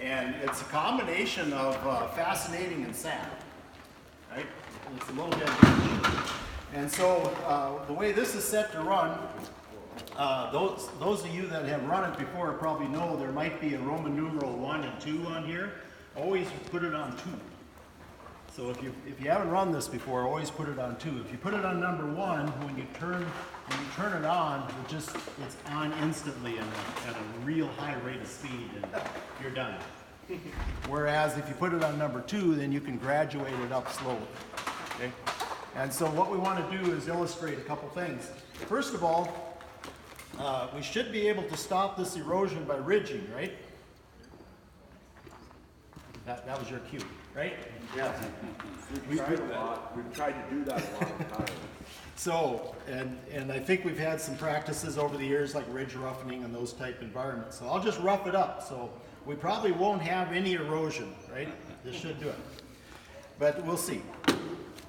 And it's a combination of fascinating and sad, right? It's a little bit huge. And so the way this is set to run, those of you that have run it before probably know there might be a Roman numeral 1 and 2 on here. Always put it on 2. So if you haven't run this before, always put it on 2. If you put it on number 1, when you turn it on, it's on instantly at a real high rate of speed, and you're done. Whereas if you put it on number 2, then you can graduate it up slowly. Okay? And so what we want to do is illustrate a couple things. First of all, we should be able to stop this erosion by ridging, right? That was your cue, right? Yes. We've tried a lot. We've tried to do that a lot of times. So, and I think we've had some practices over the years like ridge roughening and those type environments. So I'll just rough it up. So we probably won't have any erosion, right? This should do it. But we'll see.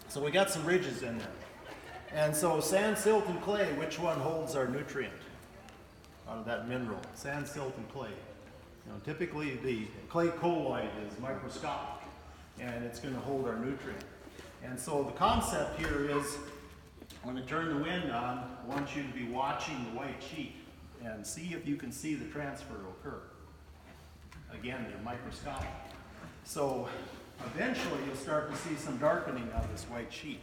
So we got some ridges in there. And so sand, silt, and clay, which one holds our nutrient out of that mineral? Sand, silt, and clay. You know, typically the clay colloid is microscopic and it's going to hold our nutrient. And so the concept here is when I turn the wind on, I want you to be watching the white sheet and see if you can see the transfer occur. Again, they're microscopic. So eventually you'll start to see some darkening on this white sheet.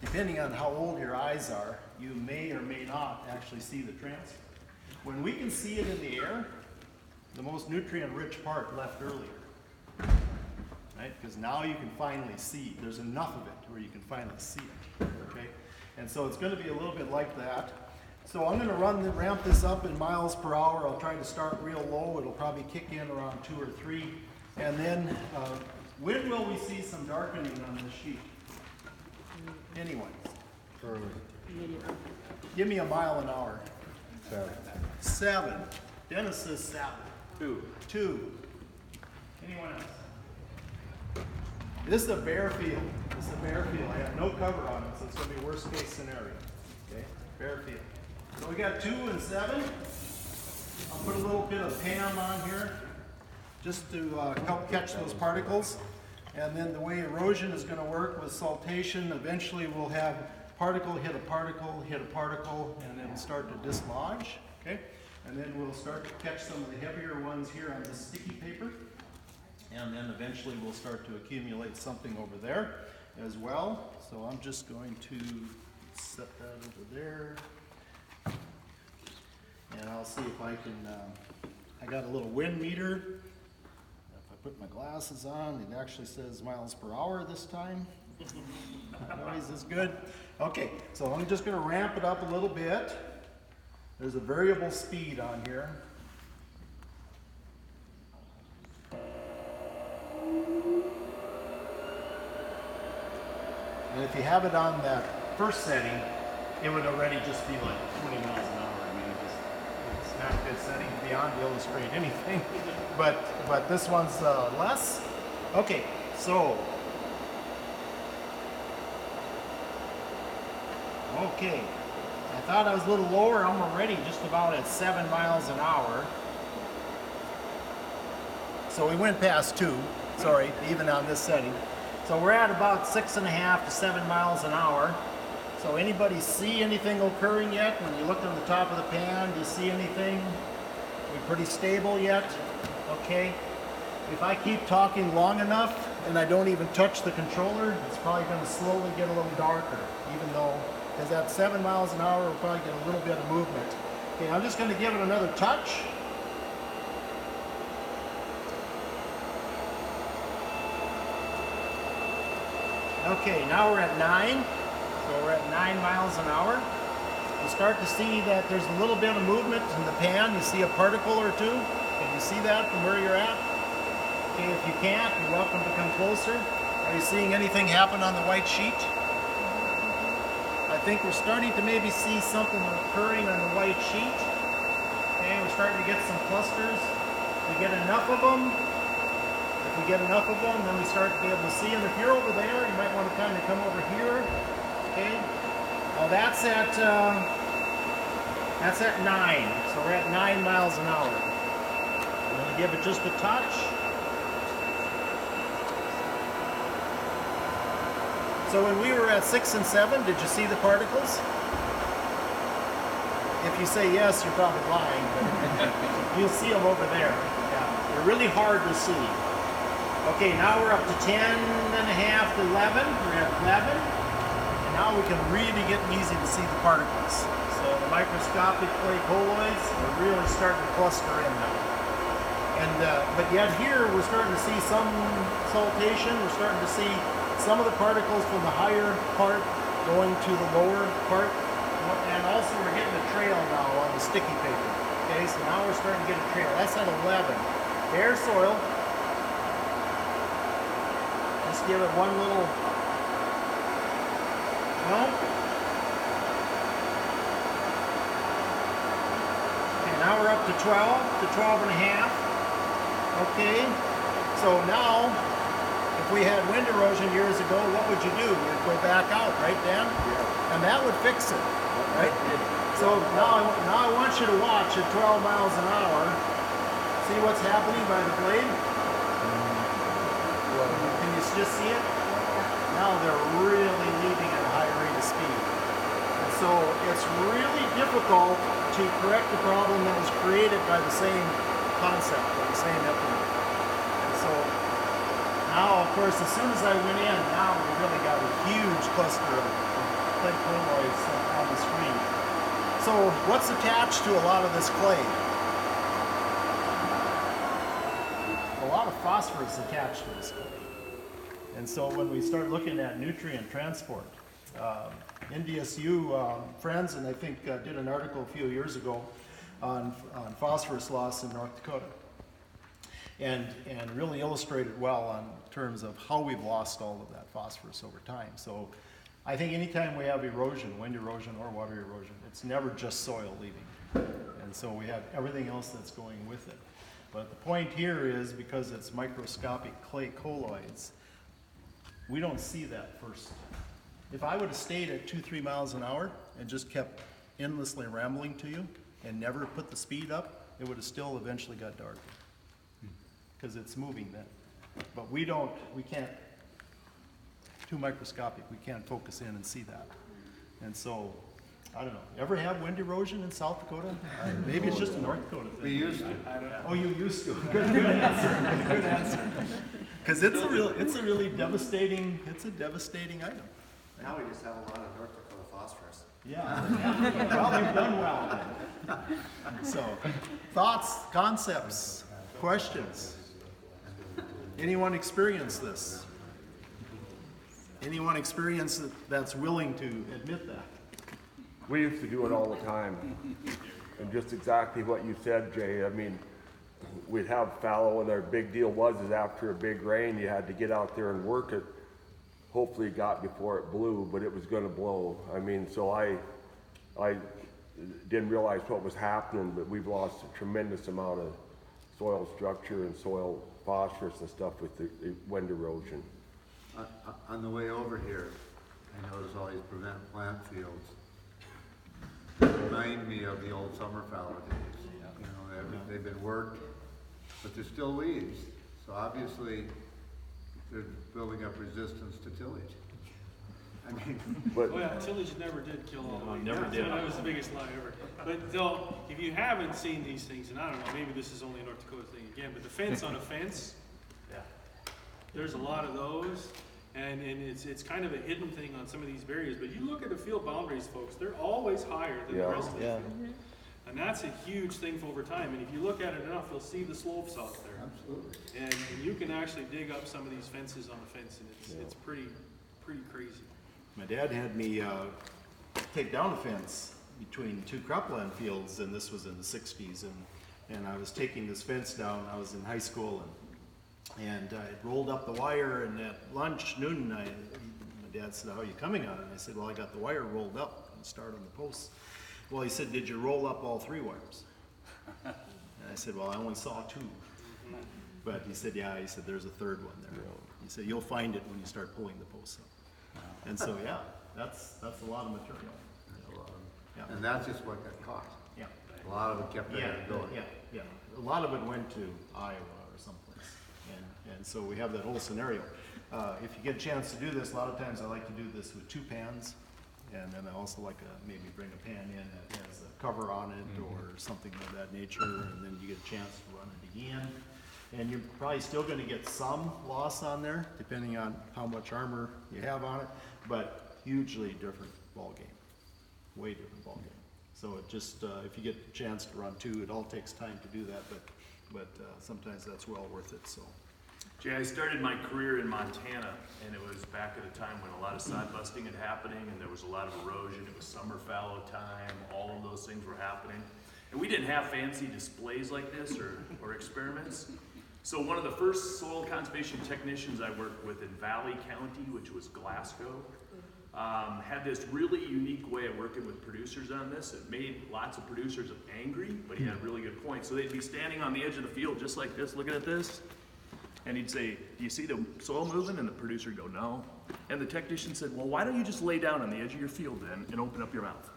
Depending on how old your eyes are, you may or may not actually see the transfer. When we can see it in the air, the most nutrient-rich part left earlier, right? Because now you can finally see. There's enough of it where you can finally see it, okay? And so it's going to be a little bit like that. So I'm going to ramp this up in miles per hour. I'll try to start real low. It'll probably kick in around 2 or 3. And then when will we see some darkening on this sheet? Anyone? Early. Give me a mile an hour. 7. 7. Dennis says 7. 2. 2. Anyone else? This is a bare field. This is a bare field. I have no cover on it, so it's going to be worst case scenario. Okay? Bare field. So we got 2 and 7. I'll put a little bit of PAM on here just to help catch those particles. And then the way erosion is going to work with saltation, eventually we'll have particle hit a particle, hit a particle, and then start to dislodge. Okay? And then we'll start to catch some of the heavier ones here on this sticky paper. And then eventually we'll start to accumulate something over there as well. So I'm just going to set that over there. And I'll see if I can, I got a little wind meter. If I put my glasses on, it actually says miles per hour this time. Noise is good. Okay, so I'm just going to ramp it up a little bit. There's a variable speed on here. And if you have it on that first setting, it would already just be like 20 miles an hour. I mean, it's not a good setting beyond to illustrate anything. But this one's less. Okay, so. Okay. I thought I was a little lower. I'm already just about at 7 miles an hour. So we went past 2, sorry, even on this setting. So we're at about 6.5 to 7 miles an hour. So anybody see anything occurring yet? When you look on the top of the pan, do you see anything? We pretty stable yet? Okay. If I keep talking long enough and I don't even touch the controller, it's probably going to slowly get a little darker, even though, because at 7 miles an hour, we'll probably get a little bit of movement. Okay, I'm just going to give it another touch. Okay, now we're at 9. So we're at 9 miles an hour. You start to see that there's a little bit of movement in the pan. You see a particle or two. Can you see that from where you're at? Okay, if you can't, you're welcome to come closer. Are you seeing anything happen on the white sheet? I think we're starting to maybe see something occurring on the white sheet. Okay, we're starting to get some clusters. We get enough of them. If we get enough of them, then we start to be able to see. And if you're over there, you might want to kind of come over here. Okay. Well, that's at 9. So we're at 9 miles an hour. give it just a touch. So when we were at 6 and 7, did you see the particles? If you say yes, you're probably lying, but you'll see them over there. Yeah, they're really hard to see. Okay, now we're up to 10 and a half to 11. We're at 11. And now we can really get easy to see the particles. So the microscopic clay colloids are really starting to cluster in now. And, but yet here we're starting to see some saltation. We're starting to see some of the particles from the higher part going to the lower part. And also we're getting a trail now on the sticky paper. Okay, so now we're starting to get a trail. That's at 11. Bare soil. Just give it one little, no? Okay, now we're up to 12 to 12 and a half. Okay, so now, if we had wind erosion years ago, what would you do? You'd go back out, right, Dan? Yeah. And that would fix it, right? So now I want you to watch at 12 miles an hour. See what's happening by the blade? Can you just see it? Now they're really leaving at a high rate of speed. And so it's really difficult to correct a problem that was created by the same concept, by the same effort. And so now, of course, as soon as I went in, now we really got a huge cluster of clay colloids on the screen. So what's attached to a lot of this clay? A lot of phosphorus attached to this clay. And so when we start looking at nutrient transport, NDSU friends, and I think did an article a few years ago on phosphorus loss in North Dakota, and really illustrated well on terms of how we've lost all of that phosphorus over time. So I think anytime we have erosion, wind erosion or water erosion, it's never just soil leaving. And so we have everything else that's going with it. But the point here is, because it's microscopic clay colloids, we don't see that first. If I would have stayed at 2-3 miles an hour and just kept endlessly rambling to you and never put the speed up, it would have still eventually got darker, because it's moving then. But we can't, too microscopic, we can't focus in and see that. And so, I don't know, ever have wind erosion in South Dakota? Maybe it's just a North Dakota thing. We used to. Oh, you used to. Good answer. Good answer. Because it's a really devastating, it's a devastating item. Now we just have a lot of North Dakota phosphorus. Yeah. Well, you've done well then. So, thoughts, concepts, questions? Anyone experience this? Anyone experience that's willing to admit that? We used to do it all the time. And just exactly what you said, Jay. I mean, we'd have fallow, and our big deal was after a big rain, you had to get out there and work it. Hopefully it got before it blew, but it was going to blow. I mean, so I didn't realize what was happening, but we've lost a tremendous amount of soil structure and soil phosphorus and stuff with the wind erosion. On the way over here, I noticed all these prevent plant fields. They remind me of the old summer fallow days. You know, they've been worked, but they're still weeds. So obviously, they're building up resistance to tillage. I mean, But Well, tillage never did kill all the weeds. never did. That was the biggest lie ever. But though, if you haven't seen these things, and I don't know, maybe this is only a North Dakota thing again, but the fence on a fence, there's a lot of those. And it's kind of a hidden thing on some of these barriers. But you look at the field boundaries, folks, they're always higher than the rest of the field. And that's a huge thing for over time. And if you look at it enough, you'll see the slopes out there. absolutely. And you can actually dig up some of these fences on the fence, and it's pretty crazy. My dad had me take down a fence between two cropland fields, and this was in the 60s. And I was taking this fence down. I was in high school, and I rolled up the wire, and at noon, my dad said, "How are you coming on it?" And I said, "Well, I got the wire rolled up and started on the posts." Well, he said, "Did you roll up all 3 wires?" And I said, "Well, I only saw 2. But he said, "Yeah," he said, "there's a 3rd one there." He said, "You'll find it when you start pulling the posts up." And so, yeah, that's a lot of material. Yeah. And that's just what got caught. Yeah. A lot of it kept Yeah, going. yeah. a lot of it went to Iowa or someplace. And so we have that whole scenario. If you get a chance to do this, a lot of times I like to do this with 2 pans. And then I also like to maybe bring a pan in that has a cover on it or something of that nature, and then you get a chance to run it again. And you're probably still gonna get some loss on there, depending on how much armor you have on it, but hugely different ballgame, way different ballgame. So it just, if you get a chance to run 2, it all takes time to do that, but sometimes that's well worth it, so. Jay, I started my career in Montana, and it was back at a time when a lot of sod busting had happening, and there was a lot of erosion. It was summer fallow time, all of those things were happening. And we didn't have fancy displays like this or experiments. So one of the first soil conservation technicians I worked with in Valley County, which was Glasgow, had this really unique way of working with producers on this. It made lots of producers angry, but he had a really good point. So they'd be standing on the edge of the field just like this, looking at this. And he'd say, do you see the soil moving? And the producer would go, no. And the technician said, well, why don't you just lay down on the edge of your field then and open up your mouth?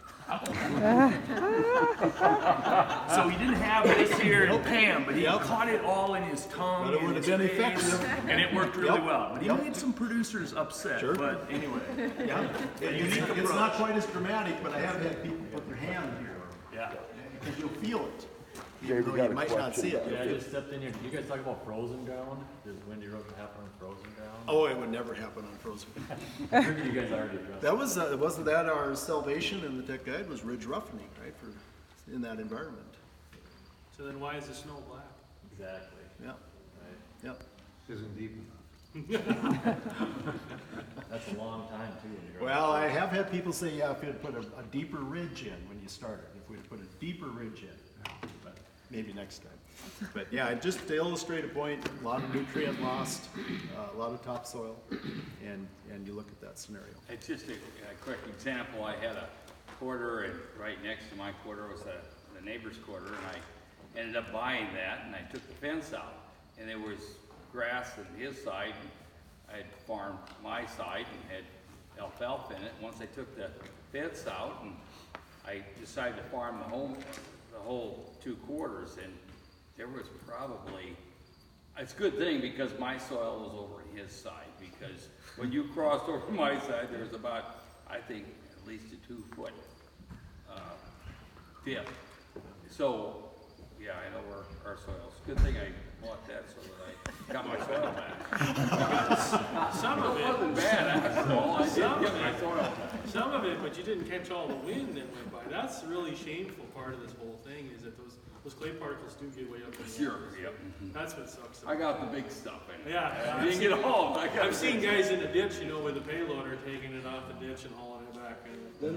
So he didn't have this here in Pam, but he caught it all in his tongue. But it would have been effective. And it worked really well. But he made some producers upset. Sure. But anyway. Yeah, it's not quite as dramatic, but I have had people put their hand here. Yeah. Because you'll feel it, Jay, even we though got you a might not see it. Yeah, I just stepped in here. Did you guys talk about frozen ground? Does wind erosion happen on frozen ground? Oh, it would never happen on frozen. I figured you guys already addressed That was, wasn't that our salvation in the tech guide was ridge roughening, right, for, in that environment? So then why is the snow black? Exactly. Yeah, Right. yeah. Isn't deep enough. That's a long time too. When you're Well, I have had people say, yeah, if you'd put a deeper ridge in when you started, if we'd put a deeper ridge in, but maybe next time. But yeah, just to illustrate a point, a lot of nutrient lost, a lot of topsoil, and you look at that scenario. It's just a quick example. I had a quarter, and right next to my quarter was the neighbor's quarter, and I ended up buying that, and I took the fence out, and there was grass on his side, and I had farmed my side and had alfalfa in it. Once I took the fence out, and I decided to farm the whole 2 quarters, and there was probably, it's a good thing because my soil was over his side, because when you crossed over my side, there was about, I think, at least a 2-foot dip. So, yeah, I know where our soil's. Good thing I bought that so that I got my soil back. Some of It it, wasn't bad, after all. I did get my soil back. some of it, but you didn't catch all the wind that went by. That's the really shameful part of this whole thing, is that those clay particles do get way up in the air. Sure, yep. That's what sucks. I got the big stuff in it. Yeah, I didn't get all. I've seen guys in the ditch, you know, with the payloader taking it off the ditch and hauling it back. Then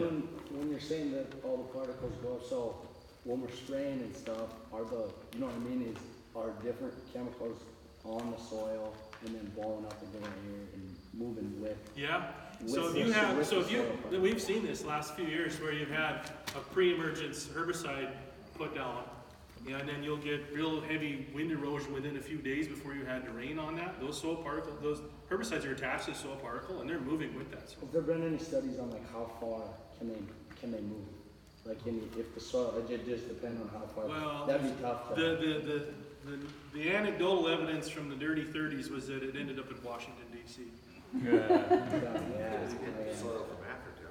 when you're saying that all the particles go up, so when we're spraying and stuff, are you know what I mean, are different chemicals on the soil and then blowing up and going here and moving with? Yeah, With so if the- you have, with so the if you, soil part. we've seen this last few years where you've had a pre-emergence herbicide put down, yeah, and then you'll get real heavy wind erosion within a few days before you had to rain on that. Those soil particles, those herbicides are attached to the soil particle and they're moving with that. Have there been any studies on like how far can they move? Like if the soil, it just depends on how far. Well, That'd be tough. the anecdotal evidence from the dirty 30s was that it ended up in Washington DC. Soil from Africa.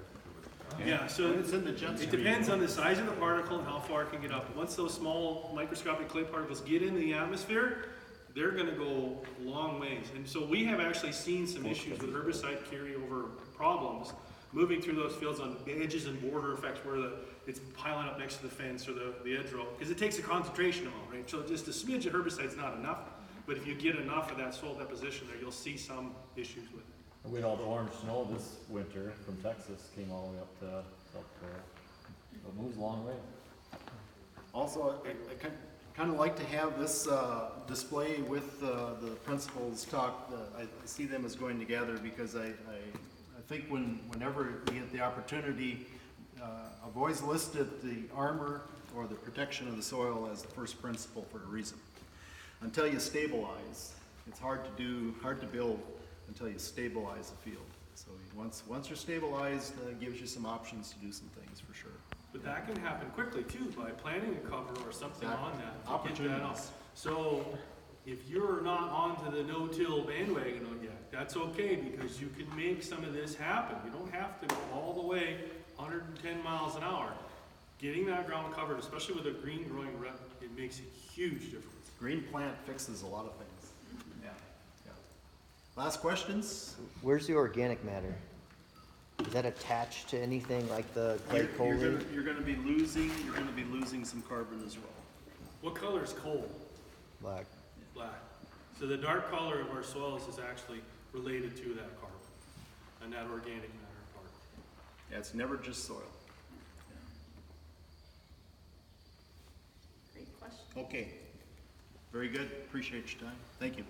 Yeah, so It's in the jet it stream. depends on the size of the particle and how far it can get up. Once those small microscopic clay particles get into the atmosphere, they're gonna go a long ways. And so we have actually seen some issues with herbicide carryover problems moving through those fields on edges and border effects where it's piling up next to the fence or the edge row, because it takes a concentration amount, right? So just a smidge of herbicide is not enough, but if you get enough of that soil deposition there, you'll see some issues with it. We had all the orange snow this winter from Texas, came all the way up to South Dakota. So it moves a long way. Also, I kind of like to have this display with the principals talk. I see them as going together because I think whenever we get the opportunity, I've always listed the armor or the protection of the soil as the first principle for a reason. Until you stabilize, it's hard to build until you stabilize the field. So once you're stabilized, it gives you some options to do some things for sure. But that can happen quickly too, by planting a cover or something Exactly. on that. to get that off. Opportunities. So, if you're not onto the no-till bandwagon yet, that's okay, because you can make some of this happen. You don't have to go all the way 110 miles an hour. Getting that ground covered, especially with a green growing rep, it makes a huge difference. Green plant fixes a lot of things. Yeah. Last questions? Where's the organic matter? Is that attached to anything like the glycolate? You're gonna be losing some carbon as well. What color is coal? Black. Black. So the dark color of our soils is actually related to that carbon and that organic matter part. Yeah, it's never just soil. Great question. Okay. Very good. Appreciate your time. Thank you.